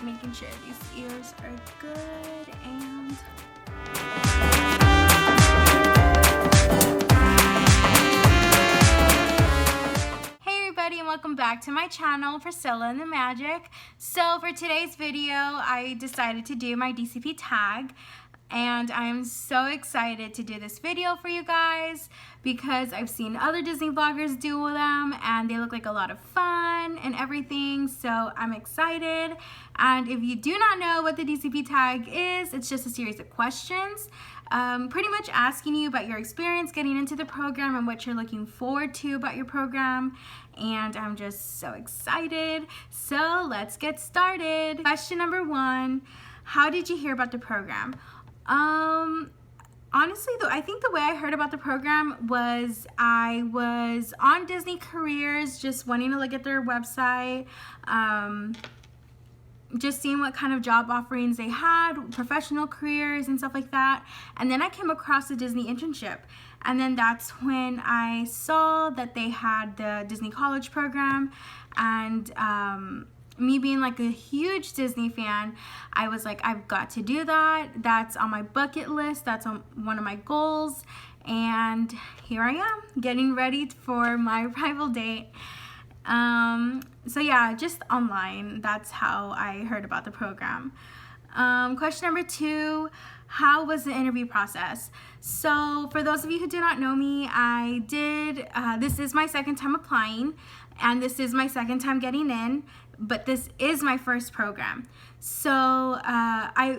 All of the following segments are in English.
making sure these ears are good and and welcome back to my channel, Priscilla and the Magic. So for today's video, I decided to do my Dcp tag, and I'm so excited to do this video for you guys because I've seen other Disney vloggers do them and they look like a lot of fun and everything, so I'm excited. And if you do not know what the Dcp tag is, it's just a series of questions pretty much asking you about your experience getting into the program and what you're looking forward to about your program. And I'm just so excited. So let's get started. Question number 1, how did you hear about the program? Honestly though, I think the way I heard about the program was I was on Disney Careers just wanting to look at their website, just seeing what kind of job offerings they had, professional careers and stuff like that. And then I came across the Disney internship. And then that's when I saw that they had the Disney College program. And me being like a huge Disney fan, I was like, I've got to do that. That's on my bucket list. That's on one of my goals. And here I am, getting ready for my arrival date. So yeah, just online, that's how I heard about the program. Question number 2, how was the interview process? So for those of you who do not know me, this is my second time applying, and this is my second time getting in, but this is my first program. So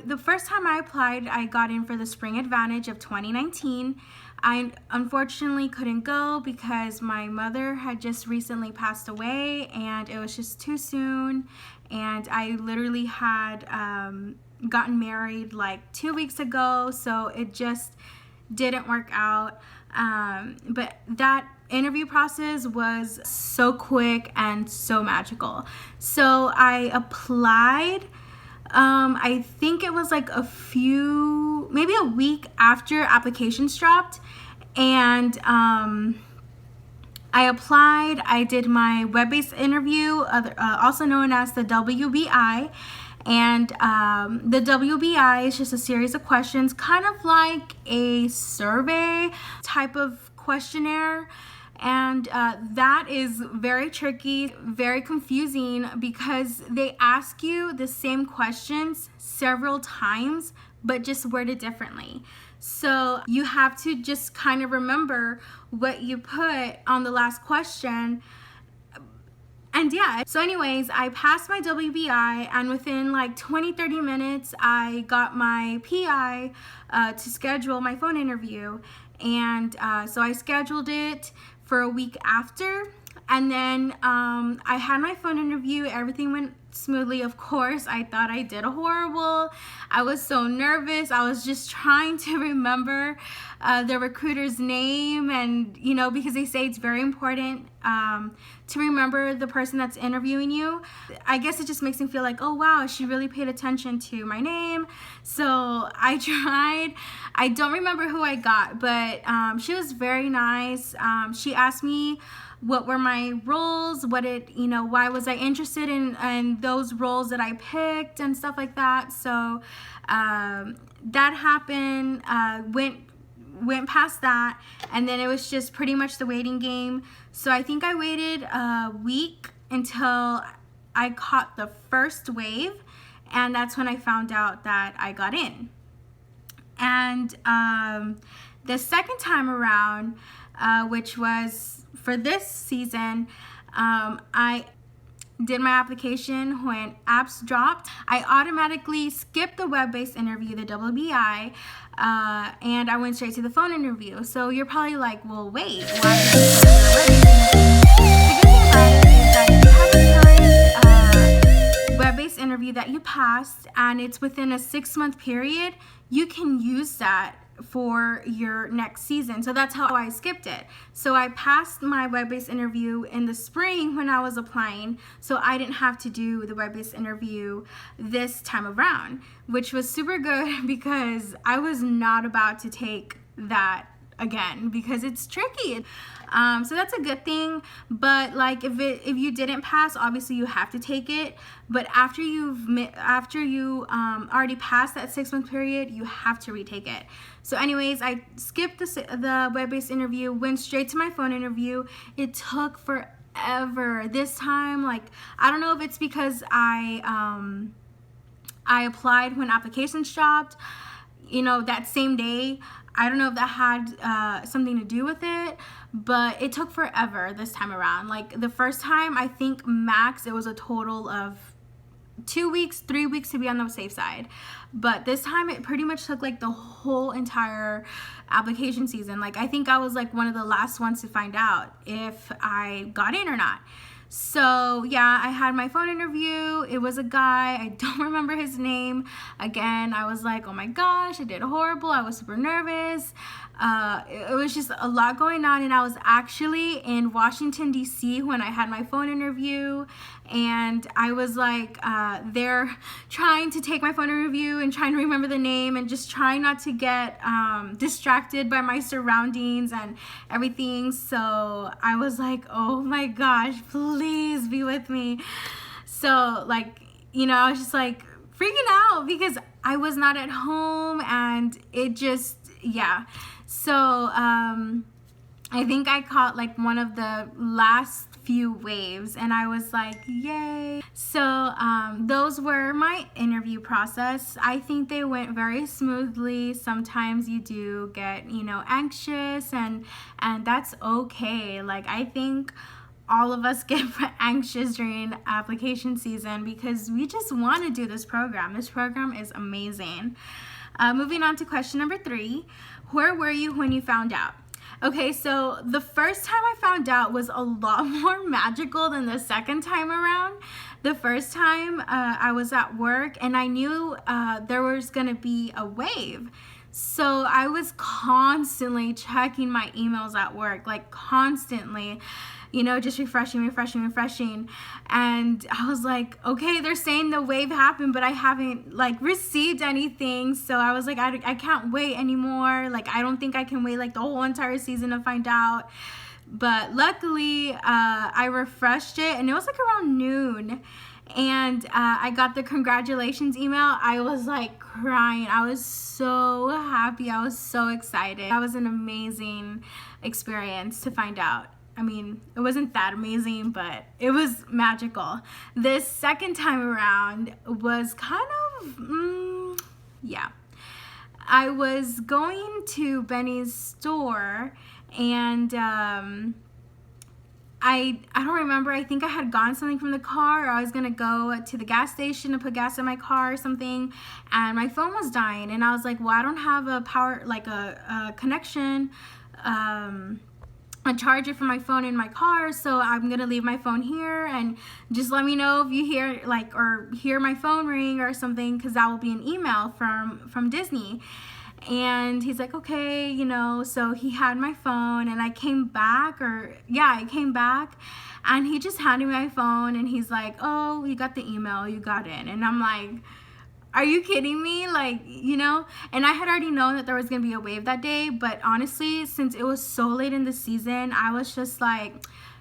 the first time I applied, I got in for the Spring Advantage of 2019. I unfortunately couldn't go because my mother had just recently passed away and it was just too soon, and I literally had gotten married like 2 weeks ago, so it just didn't work out. But that interview process was so quick and so magical. So I applied, I think it was like maybe a week after applications dropped, and I applied. I did my web-based interview, also known as the WBI, and the WBI is just a series of questions, kind of like a survey type of questionnaire. And that is very tricky, very confusing, because they ask you the same questions several times, but just worded differently. So you have to just kind of remember what you put on the last question. And yeah, so anyways, I passed my WBI, and within like 20-30 minutes, I got my PI to schedule my phone interview. And so I scheduled it for a week after, and then I had my phone interview. Everything went smoothly. Of course, I thought I did horrible. I was so nervous. I was just trying to remember the recruiter's name, and you know, because they say it's very important to remember the person that's interviewing you. I guess it just makes me feel like, oh wow, she really paid attention to my name. So I tried. I don't remember who I got, but she was very nice. She asked me what were my roles, why was I interested in those roles that I picked and stuff like that. So that happened, went past that, and then it was just pretty much the waiting game. So I think I waited a week until I caught the first wave, and that's when I found out that I got in. And the second time around, which was for this season, I did my application when apps dropped. I automatically skipped the web-based interview, the WBI, and I went straight to the phone interview. So you're probably like, well, wait, why did you go to the web-based interview? The good thing about it is that if you have a current web-based interview that you passed and it's within a 6-month period, you can use that for your next season. So that's how I skipped it. So I passed my web-based interview in the spring when I was applying, so I didn't have to do the web-based interview this time around, which was super good because I was not about to take that again because it's tricky. So that's a good thing. But like if you didn't pass, obviously you have to take it. But after you already passed that 6-month period, you have to retake it. So anyways, I skipped the web-based interview, went straight to my phone interview. It took forever. This time, like, I don't know if it's because I applied when applications stopped, that same day. I don't know if that had something to do with it, but it took forever this time around. Like the first time, I think max it was a total of 2 weeks, 3 weeks to be on the safe side. But this time it pretty much took like the whole entire application season. Like I think I was like one of the last ones to find out if I got in or not. So yeah, I had my phone interview. It was a guy. I don't remember his name. Again, I was like, oh my gosh, I did horrible. I was super nervous. It was just a lot going on, and I was actually in Washington, D.C. when I had my phone interview, and I was like there trying to take my phone interview and trying to remember the name and just trying not to get distracted by my surroundings and everything. So I was like, oh my gosh, please be with me. So like, I was just like freaking out because I was not at home, and it just, yeah. So I think I caught like one of the last few waves, and I was like, yay. So those were my interview process. I think they went very smoothly. Sometimes you do get, anxious, and that's okay. Like I think all of us get anxious during application season because we just want to do this program. This program is amazing. Moving on to question number 3. Where were you when you found out? Okay, so the first time I found out was a lot more magical than the second time around. The first time I was at work, and I knew there was gonna be a wave. So I was constantly checking my emails at work, like constantly, just refreshing. And I was like, okay, they're saying the wave happened, but I haven't like received anything. So I was like, I can't wait anymore. Like, I don't think I can wait like the whole entire season to find out. But luckily, I refreshed it, and it was like around noon. And I got the congratulations email. I was like crying. I was so happy. I was so excited. That was an amazing experience to find out. I mean, it wasn't that amazing, but it was magical. This second time around was kind of, yeah. I was going to Benny's store, and I don't remember. I think I had gotten something from the car, or I was gonna go to the gas station to put gas in my car or something, and my phone was dying, and I was like, well, I don't have a power, like a connection, a charger for my phone in my car, so I'm gonna leave my phone here, and just let me know if you hear my phone ring or something, because that will be an email from Disney. And he's like, okay, so he had my phone, and I came back, and he just handed me my phone, and he's like, oh, you got the email, you got in. And I'm like, are you kidding me? Like, and I had already known that there was gonna be a wave that day, but honestly, since it was so late in the season, I was just like,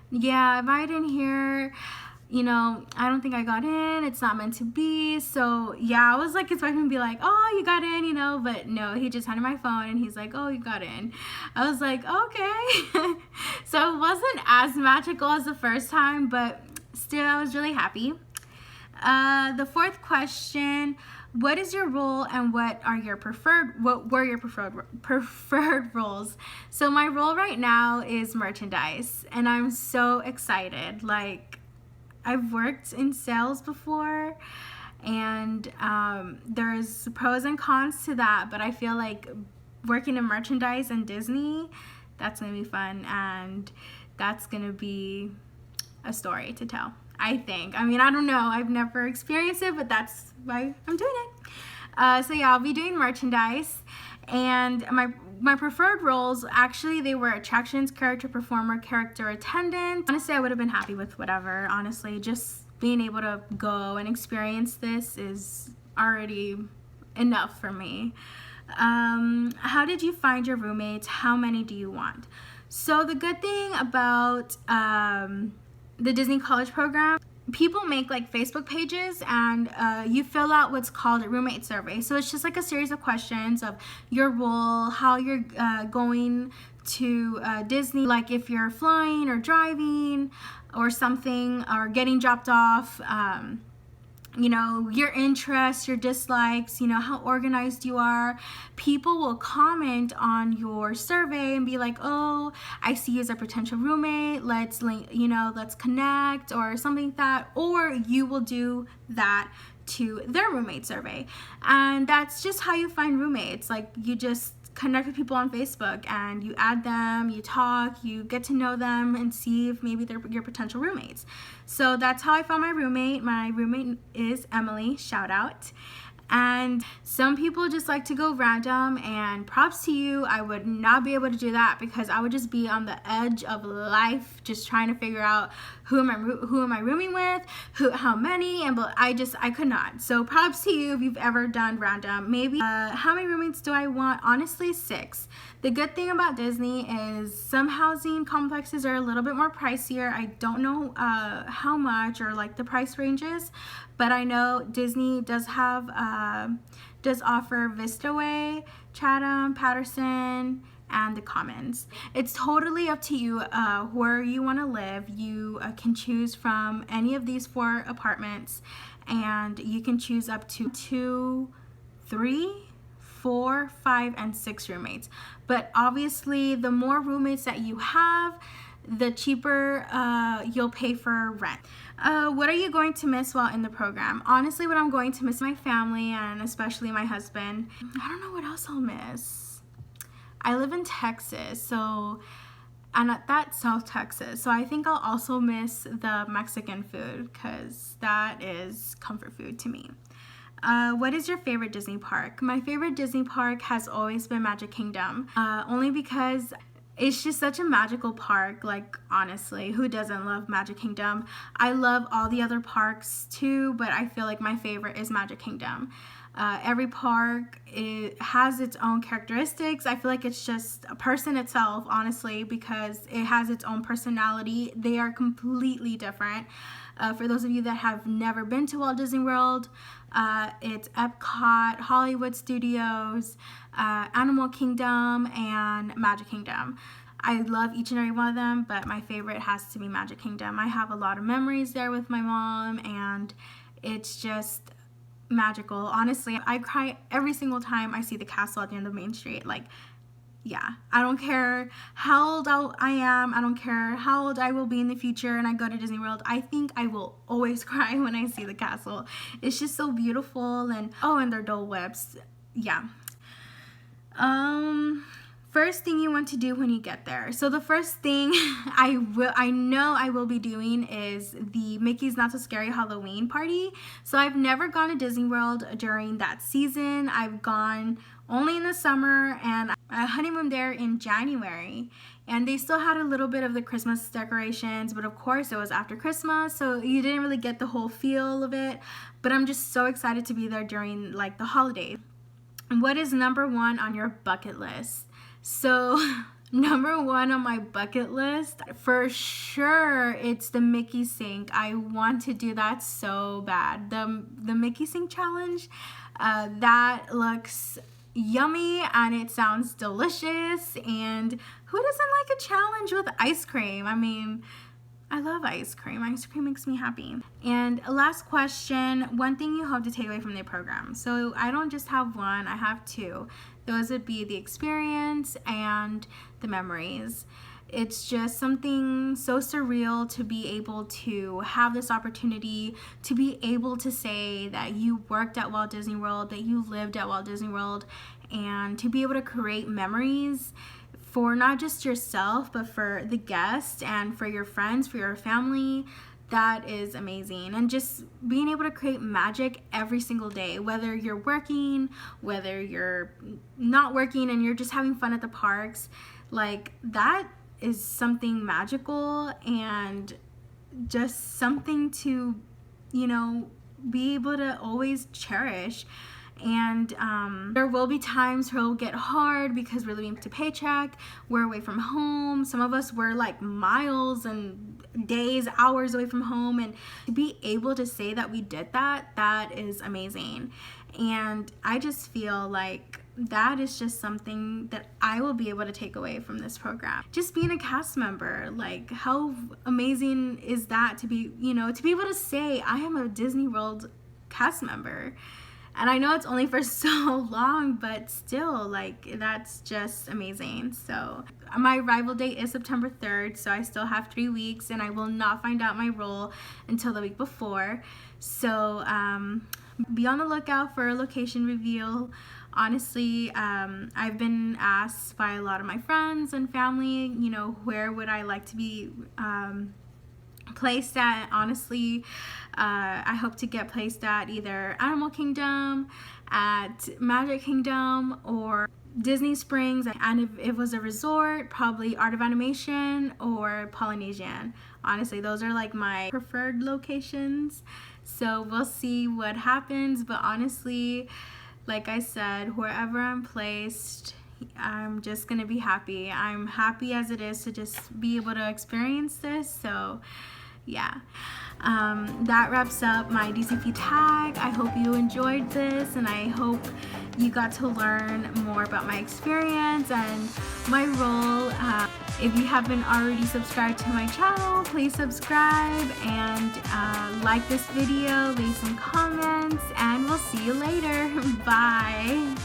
yeah, if I didn't hear, I don't think I got in, it's not meant to be. So yeah, I was like expecting to be like, oh, you got in, but no, he just handed my phone, and he's like, oh, you got in. I was like, okay. So it wasn't as magical as the first time, but still, I was really happy. The fourth question: what is your role, and what were your preferred roles? So my role right now is merchandise, and I'm so excited. Like, I've worked in sales before, and there's pros and cons to that, but I feel like working in merchandise and Disney, that's gonna be fun, and that's gonna be a story to tell, I think. I mean, I don't know, I've never experienced it, but that's why I'm doing it. So yeah, I'll be doing merchandise, and my preferred roles, actually, they were attractions, character performer, character attendant. Honestly, I would have been happy with whatever. Honestly, just being able to go and experience this is already enough for me. How did you find your roommates? How many do you want? So the good thing about the Disney College program, people make like Facebook pages, and you fill out what's called a roommate survey. So it's just like a series of questions of your role, how you're going to Disney, like if you're flying or driving or something, or getting dropped off, you know, your interests, your dislikes, you know, how organized you are. People will comment on your survey and be like, oh, I see you as a potential roommate, let's link, you know, let's connect, or something like that. Or you will do that to their roommate survey. And that's just how you find roommates. Like, you just connect with people on Facebook and you add them, you talk, you get to know them and see if maybe they're your potential roommates. So that's how I found my roommate. My roommate is Emily, shout out. And some people just like to go random, and props to you. I would not be able to do that because I would just be on the edge of life, just trying to figure out who am I rooming with, how many, and I could not. So props to you if you've ever done random. Maybe how many roommates do I want? Honestly, 6. The good thing about Disney is some housing complexes are a little bit more pricier. I don't know how much or like the price ranges, but I know Disney does have does offer Vistaway, Chatham, Patterson, and the Commons. It's totally up to you where you want to live. You can choose from any of these 4 apartments, and you can choose up to 2, 3, 4, 5, and 6 roommates. But obviously, the more roommates that you have, the cheaper you'll pay for rent. What are you going to miss while in the program? Honestly, what I'm going to miss is my family, and especially my husband. I don't know what else I'll miss. I live in Texas, and that's South Texas, so I think I'll also miss the Mexican food because that is comfort food to me. What is your favorite Disney park? My favorite Disney park has always been Magic Kingdom, only because it's just such a magical park. Like, honestly, who doesn't love Magic Kingdom? I love all the other parks too, but I feel like my favorite is Magic Kingdom. Every park, it has its own characteristics. I feel like it's just a person itself, honestly, because it has its own personality. They are completely different. For those of you that have never been to Walt Disney World, it's Epcot, Hollywood Studios, Animal Kingdom, and Magic Kingdom. I love each and every one of them, but my favorite has to be Magic Kingdom. I have a lot of memories there with my mom, and it's just magical. Honestly, I cry every single time I see the castle at the end of Main Street. Like, yeah, I don't care how old I am, I don't care how old I will be in the future and I go to Disney World, I think I will always cry when I see the castle. It's just so beautiful, and and their Dole Whips. Yeah. First thing you want to do when you get there. So the first thing I know I will be doing is the Mickey's Not So Scary Halloween party. So I've never gone to Disney World during that season. I've gone only in the summer, and I honeymooned there in January. And they still had a little bit of the Christmas decorations, but of course it was after Christmas, so you didn't really get the whole feel of it. But I'm just so excited to be there during like the holidays. What is number 1 on your bucket list? So number 1 on my bucket list, for sure, it's the Mickey Sink. I want to do that so bad. The Mickey Sink challenge, that looks yummy and it sounds delicious. And who doesn't like a challenge with ice cream? I mean, I love ice cream. Ice cream makes me happy. And last question, one thing you hope to take away from the program. So I don't just have one, I have 2. Those would be the experience and the memories. It's just something so surreal to be able to have this opportunity, to be able to say that you worked at Walt Disney World, that you lived at Walt Disney World, and to be able to create memories for not just yourself, but for the guests and for your friends, for your family. That is amazing. And just being able to create magic every single day, whether you're working, whether you're not working and you're just having fun at the parks, like that is something magical and just something to, be able to always cherish. And there will be times where it'll get hard because we're living to paycheck, we're away from home. Some of us were like miles and days, hours away from home, and to be able to say that we did that, that is amazing. And I just feel like that is just something that I will be able to take away from this program. Just being a cast member, like how amazing is that to be, you know, to be able to say I am a Disney World cast member. And I know it's only for so long, but still, like, that's just amazing. So my arrival date is September 3rd, so I still have 3 weeks, and I will not find out my role until the week before. So be on the lookout for a location reveal. Honestly, I've been asked by a lot of my friends and family, you know, where would I like to be placed at. Honestly, I hope to get placed at either Animal Kingdom, at Magic Kingdom, or Disney Springs, and if it was a resort, probably Art of Animation or Polynesian. Honestly, those are like my preferred locations, so we'll see what happens. But honestly, like I said, wherever I'm placed, I'm just gonna be happy. I'm happy as it is to just be able to experience this. So yeah, that wraps up my DCP tag. I hope you enjoyed this, and I hope you got to learn more about my experience and my role. If you haven't already subscribed to my channel, please subscribe and like this video, leave some comments, and we'll see you later. Bye.